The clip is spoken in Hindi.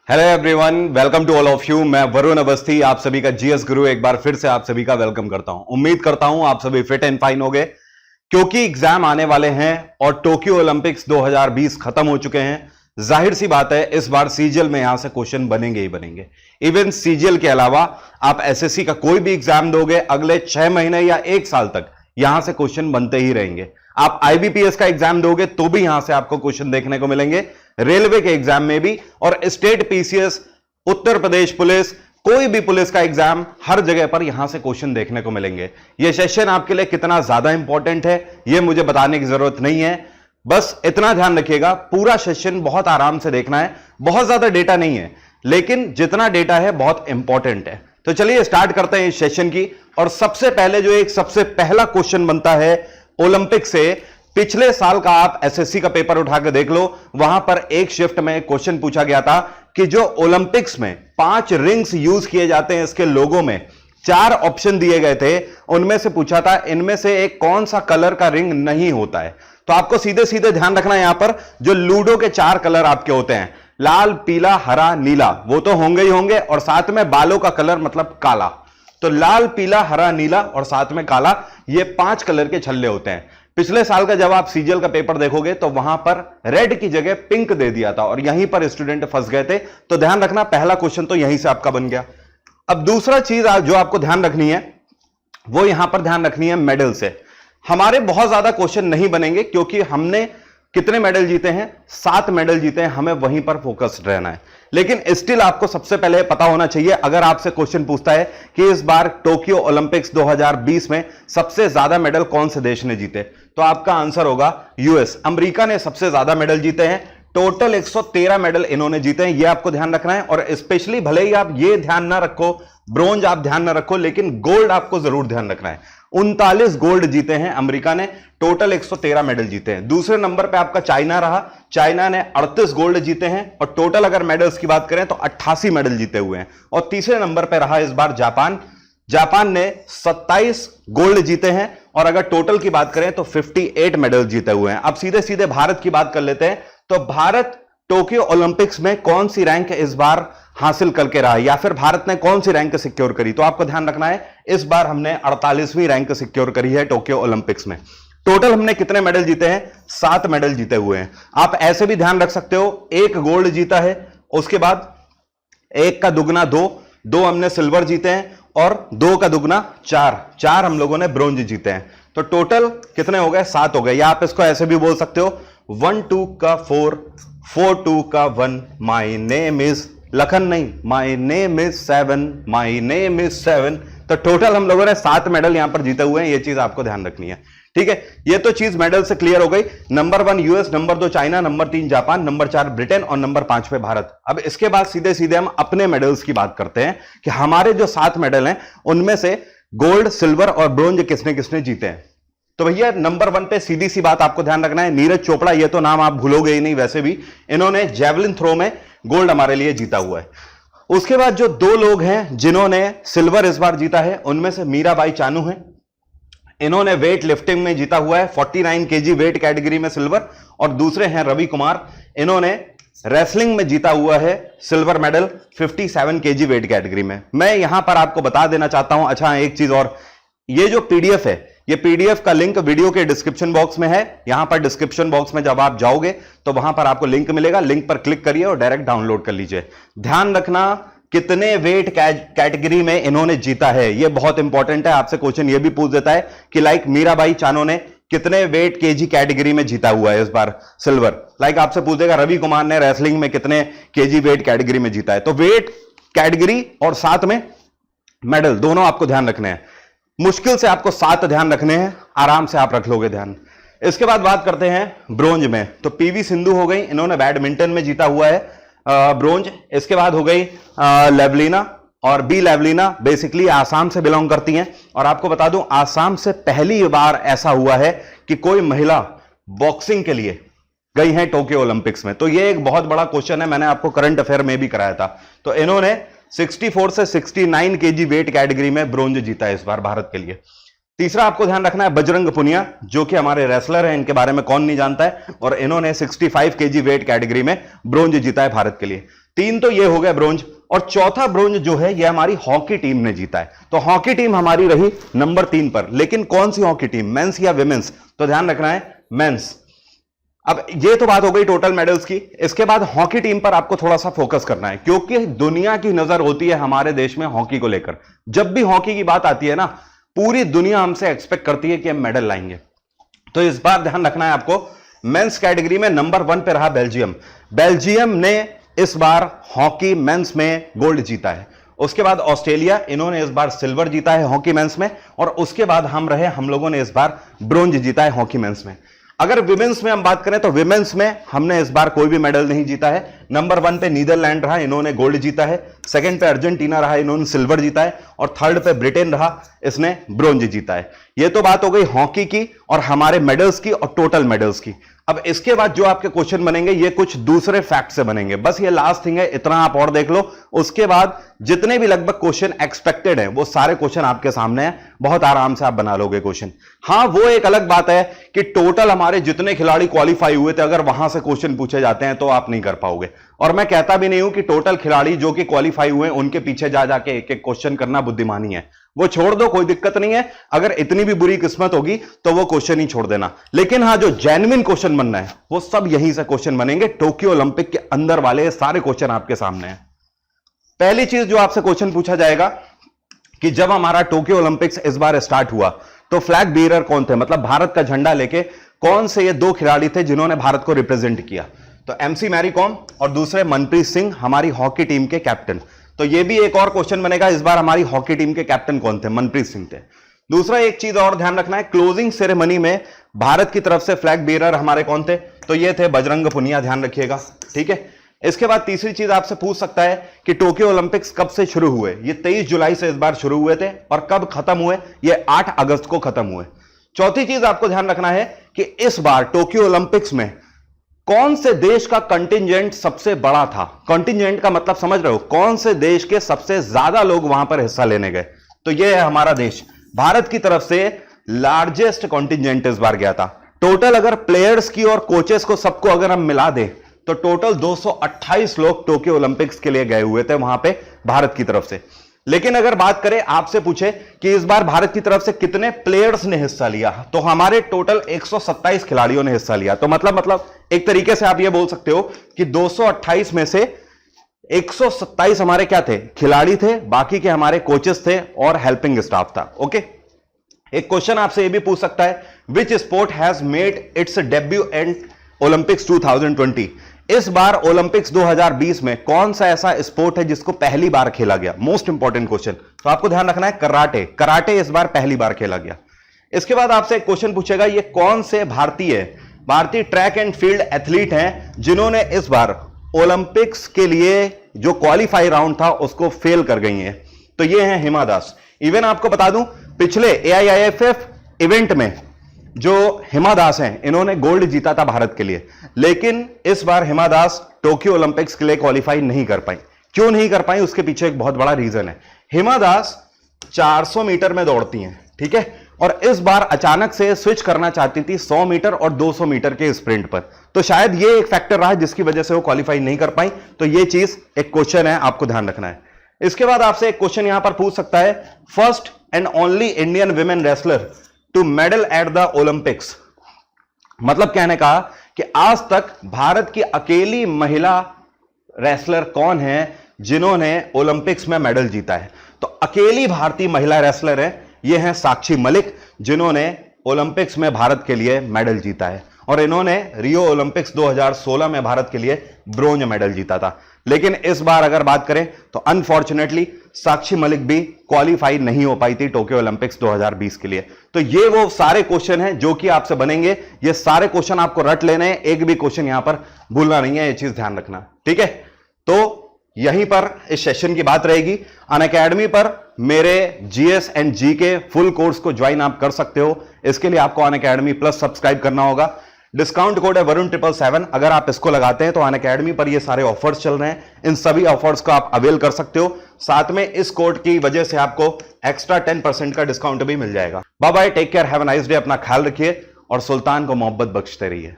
Hello everyone, welcome to all of you. मैं वरुण अवस्थी आप सभी का जीएस गुरु एक बार फिर से आप सभी का वेलकम करता हूं। उम्मीद करता हूं आप सभी फिट एंड फाइन होंगे क्योंकि एग्जाम आने वाले हैं और टोक्यो ओलंपिक्स 2020 खत्म हो चुके हैं। जाहिर सी बात है इस बार सीजीएल में यहां से क्वेश्चन बनेंगे ही बनेंगे। इवन सीजीएल के अलावा आप एसएससी का कोई भी एग्जाम दोगे अगले 6 महीने या 1 साल तक यहां से क्वेश्चन बनते ही रहेंगे। आप आईबीपीएस का एग्जाम दोगे तो भी यहां से आपको क्वेश्चन देखने को मिलेंगे, रेलवे के एग्जाम में भी, और state PCS, Uttar Pradesh police, कोई भी पुलिस का एग्जाम, हर जगह पर यहां से क्वेश्चन देखने को मिलेंगे। यह सेशन आपके लिए कितना ज्यादा इंपॉर्टेंट है यह मुझे बताने की जरूरत नहीं है, बस इतना ध्यान रखिएगा पूरा सेशन बहुत आराम से देखना है। बहुत ज्यादा डेटा नहीं है लेकिन जितना डेटा है बहुत इंपॉर्टेंट है। तो चलिए स्टार्ट करते हैं इस सेशन की। और सबसे पहले जो एक सबसे पहला क्वेश्चन बनता है ओलंपिक से, पिछले साल का आप एसएससी का पेपर उठा के देख लो, वहां पर एक शिफ्ट में क्वेश्चन पूछा गया था कि जो ओलंपिक्स में 5 रिंग्स यूज किए जाते हैं इसके लोगों में 4 ऑप्शन दिए गए थे, उनमें से पूछा था इनमें से एक कौन सा कलर का रिंग नहीं होता है। तो आपको सीधे सीधे ध्यान रखना है, यहां पर जो लूडो के 4 कलर आपके होते हैं, लाल, पीला, हरा, नीला, वो तो होंगे ही होंगे, और साथ में बालों का कलर मतलब काला। तो लाल, पीला, हरा, नीला और साथ में काला, ये 5 कलर के छल्ले होते हैं। पिछले साल का जब आप सीजीएल का पेपर देखोगे तो वहां पर रेड की जगह पिंक दे दिया था और यहीं पर स्टूडेंट फंस गए थे। तो ध्यान रखना पहला क्वेश्चन तो यहीं से आपका बन गया। अब दूसरा चीज जो आपको ध्यान रखनी है वो यहां पर ध्यान रखनी है मेडल से। हमारे बहुत ज्यादा क्वेश्चन नहीं बनेंगे क्योंकि हमने कितने मेडल जीते हैं, 7 मेडल जीते हैं, हमें वहीं पर फोकस्ड रहना है। लेकिन स्टिल आपको सबसे पहले पता होना चाहिए, अगर आपसे क्वेश्चन पूछता है कि इस बार टोक्यो ओलंपिक्स 2020 में सबसे ज्यादा मेडल कौन से देश ने जीते, तो आपका आंसर होगा यूएस। अमेरिका ने सबसे ज्यादा मेडल जीते हैं, टोटल 113 मेडल इन्होंने जीते हैं, यह आपको ध्यान रखना है। और स्पेशली भले ही आप ये ध्यान ना रखो, ब्रोंज आप ध्यान ना रखो, लेकिन गोल्ड आपको जरूर ध्यान रखना है। 39 गोल्ड जीते हैं अमेरिका ने, टोटल 113 मेडल जीते हैं। दूसरे नंबर पे आपका चाइना रहा, चाइना ने 38 गोल्ड जीते हैं और टोटल अगर मेडल्स की बात करें तो 88 मेडल जीते हुए हैं। और तीसरे नंबर पे रहा इस बार जापान, जापान ने 27 गोल्ड जीते हैं और अगर टोटल की बात करें तो 58 मेडल जीते हुए हैं। अब सीधे सीधे भारत की बात कर लेते हैं। तो भारत टोक्यो ओलंपिक्स में कौन सी रैंक इस बार हासिल करके रहा या फिर भारत ने कौन सी रैंक सिक्योर करी, तो आपको ध्यान रखना है इस बार हमने 48वीं रैंक सिक्योर करी है टोक्यो ओलंपिक्स में। टोटल हमने कितने मेडल जीते हैं, 7 मेडल जीते हुए हैं। आप ऐसे भी ध्यान रख सकते हो, 1 गोल्ड जीता है, उसके बाद 1 का दुगना 2 हमने सिल्वर जीते हैं और 2 का दुगना 4 हम लोगों ने ब्रोंज जीते हैं। तो टोटल कितने हो गए, 7 हो गए। या आप इसको ऐसे भी बोल सकते हो 1 2 का 4 4 2 का 1, माई नेम इज लखन नहीं, my name is 7, my name is 7। तो टोटल हम लोगों ने 7 मेडल यहां पर जीते हुए हैं, ये चीज आपको ध्यान रखनी है। ठीक है, ये तो चीज मेडल से क्लियर हो गई। Number 1 US, number 2 China, number 3 Japan, number 4 Britain और नंबर 5 पे भारत। अब इसके बाद सीधे सीधे हम अपने मेडल्स की बात करते हैं कि हमारे जो 7 मेडल हैं उनमें से गोल्ड, सिल्वर और ब्रोंज किसने किसने जीते हैं। तो भैया नंबर 1 पे सीधी सी बात आपको ध्यान रखना है, नीरज चोपड़ा। ये तो नाम आप भूलोगे ही नहीं, वैसे भी इन्होंने जेवलिन थ्रो में गोल्ड हमारे लिए जीता हुआ है। उसके बाद जो 2 लोग हैं जिन्होंने सिल्वर इस बार जीता है उनमें से मीराबाई चानू है, इन्होंने वेट लिफ्टिंग में जीता हुआ है 49 केजी वेट कैटेगरी में सिल्वर। और दूसरे हैं रवि कुमार, इन्होंने रेसलिंग में जीता हुआ है silver medal 57 KG weight category में। मैं यहां पर आपको बता देना चाहता हूं, अच्छा एक चीज और, ये जो पीडीएफ है, ये पीडीएफ का लिंक वीडियो के डिस्क्रिप्शन बॉक्स में है। यहां पर डिस्क्रिप्शन बॉक्स में जब आप जाओगे तो वहां पर आपको लिंक मिलेगा, लिंक पर क्लिक करिए और डायरेक्ट डाउनलोड कर लीजिए। ध्यान रखना कितने वेट कैटेगरी में इन्होंने जीता है, यह बहुत इंपॉर्टेंट है। आपसे क्वेश्चन यह भी पूछ देता है कि लाइक मीराबाई चानू ने कितने वेट केजी कैटेगरी में जीता हुआ है इस बार सिल्वर। लाइक आपसे पूछ देगा रवि कुमार ने रेसलिंग में कितने केजी वेट कैटेगरी में जीता है। तो वेट कैटेगरी और साथ में मेडल दोनों आपको ध्यान रखने हैं। मुश्किल से आपको 7 ध्यान रखने हैं, आराम से आप रख लोगे ध्यान। इसके बाद बात करते हैं ब्रोंज में। तो पीवी सिंधु हो गई, इन्होंने बैडमिंटन में जीता हुआ है ब्रोंज। इसके बाद हो गई लेवलिना, और बी लेवलिना बेसिकली आसाम से बिलोंग करती हैं। और आपको बता दूं आसाम से पहली बार ऐसा हुआ है कि कोई महिला बॉक्सिंग के लिए गई है टोक्यो ओलंपिक्स में। तो ये एक बहुत बड़ा क्वेश्चन है, मैंने आपको करंट अफेयर में भी कराया था। तो इन्होंने 64 से 69 केजी वेट कैटेगरी में ब्रोंज जीता है इस बार भारत के लिए। तीसरा आपको ध्यान रखना है बजरंग पुनिया, जो कि हमारे रेसलर हैं, इनके बारे में कौन नहीं जानता है, और इन्होंने 65 केजी वेट कैटेगरी में ब्रोंज जीता है भारत के लिए। 3 तो ये हो गया ब्रोंज, और चौथा ब्रोंज जो है ये हमारी हॉकी टीम ने जीता है। तो हॉकी टीम हमारी रही नंबर 3 पर, लेकिन कौन सी हॉकी टीम, मेंस या विमेंस? तो ध्यान रखना है मेंस। अब ये तो बात हो गई टोटल मेडल्स की। इसके बाद हॉकी टीम पर आपको थोड़ा सा फोकस करना है, क्योंकि दुनिया की नजर होती है हमारे देश में हॉकी को लेकर। जब भी हॉकी की बात आती है ना, पूरी दुनिया हमसे एक्सपेक्ट करती है कि हम मेडल लाएंगे। तो इस बार ध्यान रखना है आपको, मेंस कैटेगरी में नंबर 1 पे रहा बेल्जियम। बेल्जियम ने इस बार हॉकी मेंस में गोल्ड जीता है। उसके बाद ऑस्ट्रेलिया, इन्होंने इस बार सिल्वर जीता है हॉकी मेंस में। और उसके बाद हम लोगों ने इस बार ब्रोंज जीता है हॉकी मेंस में। अगर विमेंस में हम बात करें तो विमेंस में हमने इस बार कोई भी मेडल नहीं जीता है। नंबर 1 पे नीदरलैंड रहा, इन्होंने गोल्ड जीता है। सेकंड पे अर्जेंटीना रहा, इन्होंने सिल्वर जीता है। और थर्ड पे ब्रिटेन रहा, इसने ब्रोंज जीता है। ये तो बात हो गई हॉकी की और हमारे मेडल्स की और टोटल मेडल्स की। अब इसके बाद जो आपके क्वेश्चन बनेंगे ये कुछ दूसरे फैक्ट से बनेंगे, बस ये लास्ट थिंग है, इतना आप और देख लो। उसके बाद जितने भी लगभग क्वेश्चन एक्सपेक्टेड हैं वो सारे क्वेश्चन आपके सामने हैं, बहुत आराम से आप बना लोगे क्वेश्चन। हाँ, वो एक अलग बात है कि टोटल हमारे जितने खिलाड़ी क्वालिफाई हुए थे, अगर वहां से क्वेश्चन पूछे जाते हैं तो आप नहीं कर पाओगे। और मैं कहता भी नहीं हूं कि टोटल खिलाड़ी जो कि क्वालिफाई हुए उनके पीछे जा जाके एक एक क्वेश्चन करना बुद्धिमानी है, वो छोड़ दो, कोई दिक्कत नहीं है। अगर इतनी भी बुरी किस्मत होगी तो वो क्वेश्चन ही छोड़ देना। लेकिन हाँ, जो जेन्युइन क्वेश्चन बनना है वो सब यहीं से क्वेश्चन बनेंगे। टोक्यो ओलंपिक के अंदर वाले सारे क्वेश्चन आपके सामने हैं। पहली चीज जो आपसे क्वेश्चन पूछा जाएगा कि जब हमारा टोक्यो ओलंपिक्स इस बार स्टार्ट हुआ तो फ्लैग बीयरर कौन थे, मतलब भारत का झंडा लेके कौन से ये 2 खिलाड़ी थे जिन्होंने भारत को रिप्रेजेंट किया? तो एमसी मैरी कॉम और दूसरे मनप्रीत सिंह, हमारी हॉकी टीम के कैप्टन। तो ये भी एक और क्वेश्चन बनेगा, इस बार हमारी हॉकी टीम के कैप्टन कौन थे? मनप्रीत सिंह थे। दूसरा एक चीज और ध्यान रखना है, क्लोजिंग सेरेमनी में भारत की तरफ से फ्लैग बीयरर हमारे कौन थे? तो ये थे बजरंग पुनिया, ध्यान रखिएगा, ठीक है। इसके बाद तीसरी चीज आपसे पूछ सकता है कि टोक्यो ओलंपिक्स कब से शुरू हुए? ये 23 जुलाई से इस बार शुरू हुए थे, और कब खत्म हुए? ये 8 अगस्त को खत्म हुए। चौथी चीज आपको ध्यान रखना है कि इस बार टोक्यो ओलंपिक्स में कौन से देश का कंटिजेंट सबसे बड़ा था? कंटिजेंट का मतलब समझ रहे हो, कौन से देश के सबसे ज्यादा लोग वहां पर हिस्सा लेने गए? तो यह है हमारा देश, भारत की तरफ से लार्जेस्ट कंटिजेंट इस बार गया था। टोटल अगर प्लेयर्स की और कोचेस को सबको अगर हम मिला दें तो टोटल 228 लोग टोक्यो ओलंपिक्स के लिए गए हुए थे वहां पे भारत की तरफ से। लेकिन अगर बात करें, आपसे पूछे कि इस बार भारत की तरफ से कितने प्लेयर्स ने हिस्सा लिया, तो हमारे टोटल 127 खिलाड़ियों ने हिस्सा लिया। तो मतलब एक तरीके से आप ये बोल सकते हो कि 228 में से 127 हमारे क्या थे? खिलाड़ी थे, बाकी के हमारे कोचेस थे और हेल्पिंग स्टाफ था। ओके, एक क्वेश्चन आपसे ये भी पूछ सकता है, which sport has made it's debut and Olympics 2020? इस बार ओलंपिक्स 2020 में कौन सा ऐसा स्पोर्ट है जिसको पहली बार खेला गया? Most important question. तो आपको ध्यान रखना है, कराटे। कराटे इस बार पहली बार खेला गया। इसके बाद आपसे एक क्वेश्चन पूछेगा, ये कौन से भारतीय ट्रैक एंड फील्ड एथलीट हैं जिन्होंने इस बार ओलंपिक्स के लिए जो क्वालिफाई राउंड था उसको फेल कर गई हैं? तो ये हैं हिमा दास। इवन आपको बता दूं, पिछले AIIFF इवेंट में जो हिमा दास हैं, इन्होंने गोल्ड जीता था भारत के लिए, लेकिन इस बार हिमा दास टोक्यो ओलंपिक्स के लिए क्वालिफाई नहीं कर पाई। क्यों नहीं कर पाई? उसके पीछे एक बहुत बड़ा रीजन है। हिमा दास 400 मीटर में दौड़ती हैं, ठीक है, और इस बार अचानक से स्विच करना चाहती थी 100 मीटर और 200 मीटर के स्प्रिंट पर। तो शायद ये एक फैक्टर रहा जिसकी वजह से वो क्वालिफाई नहीं कर पाई। तो ये चीज एक क्वेश्चन है, आपको ध्यान रखना है। इसके बाद आपसे एक क्वेश्चन यहां पर पूछ सकता है, first and only Indian women wrestler to medal at the Olympics. मतलब कहने का कि आज तक भारत की अकेली महिला रेसलर कौन है जिन्होंने ओलंपिक्स में मेडल जीता है? तो अकेली भारतीय महिला रेसलर है, ये हैं साक्षी मलिक, जिन्होंने ओलंपिक्स में भारत के लिए मेडल जीता है। और इन्होंने रियो ओलंपिक्स 2016 में भारत के लिए ब्रोंज मेडल जीता था। लेकिन इस बार अगर बात करें तो अनफॉर्चुनेटली साक्षी मलिक भी क्वालिफाई नहीं हो पाई थी टोक्यो ओलंपिक्स 2020 के लिए। तो ये वो सारे क्वेश्चन हैं जो कि आपसे बनेंगे। ये सारे क्वेश्चन आपको रट लेने हैं, एक भी क्वेश्चन यहां पर भूलना नहीं है, ये चीज ध्यान रखना, ठीक है। तो यहीं पर इस सेशन की बात रहेगी। अनअकैडमी पर मेरे जीएस एंड जी के फुल कोर्स को ज्वाइन आप कर सकते हो। इसके लिए आपको अनअकैडमी प्लस सब्सक्राइब करना होगा। डिस्काउंट कोड है वरुण777। अगर आप इसको लगाते हैं तो अनअकैडमी पर ये सारे ऑफर्स चल रहे हैं, इन सभी ऑफर्स को आप अवेल कर सकते हो। साथ में इस कोड की वजह से आपको एक्स्ट्रा 10% का डिस्काउंट भी मिल जाएगा। Bye bye, take care, have a nice day, अपना ख्याल रखिए और सुल्तान को मोहब्बत बख्शते रहिए।